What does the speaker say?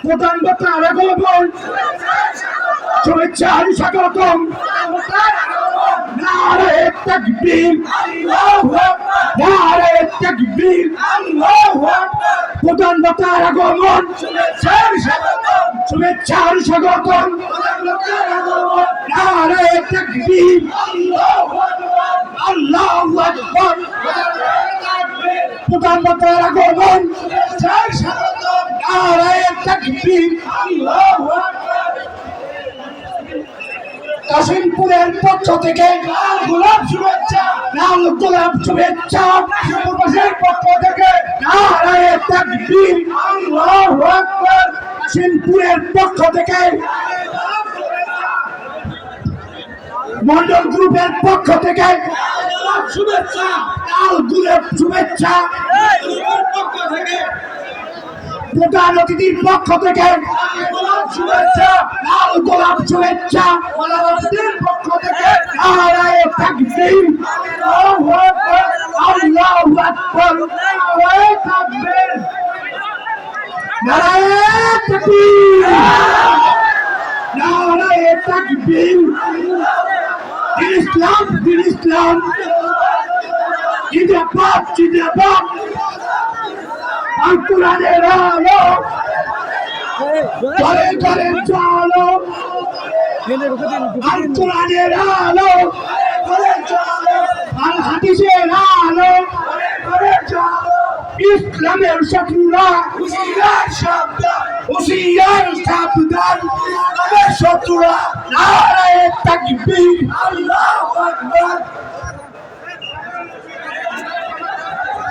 প্রধান বক্তার আগমন শুভেচ্ছা স্বাগতম। নারে তাকবীর, আল্লাহু আকবার। নারে তাকবীর, আল্লাহু আকবার। প্রধান বক্তার আগমন শুভেচ্ছা স্বাগতম। শুভেচ্ছা স্বাগতম। নারে তাকবীর, আল্লাহু আকবার। আল্লাহু আকবার। প্রধান বক্তার আগমন শুভেচ্ছা স্বাগতম। নারে তাকবীর, আল্লাহু আকবার। কাশিমপুরের পক্ষ থেকে লাল গোলাপ শুভেচ্ছা, লাল গোলাপ শুভেচ্ছা। কাশিমপুরের পক্ষ থেকে নারে তাকবীর, আল্লাহু আকবার। কাশিমপুরের পক্ষ থেকে মন্ডল গ্রুপের পক্ষ থেকে শুভেচ্ছা, লাল গোলাপ শুভেচ্ছা। প্রধান অতিথির পক্ষ থেকে শুভেচ্ছা, লাল গোলাপ শুভেচ্ছা। অতিথির পক্ষ থেকে নারায়ে তাকবীর, আল্লাহু আকবার। আল্লাহু আকবার। নারায়ে তাকবীর, নারায়ে তাকবীর, নারায়ে তাকবীর। দিন ইসলাম, দিন ইসলাম, জিন্দাবাদ, জিন্দাবাদ। আল কোরআনের আলো ঘরে ঘরে চলো, আল কোরআনের আলো ঘরে চলো, আল হাদিসের আলো ঘরে চলো। ইসলামের শত্রুরা হুঁশিয়ার সাবধান, হুঁশিয়ার সাবধান। ইসলামের শত্রুরা নারায়ে তাকবীর, আল্লাহু আকবার।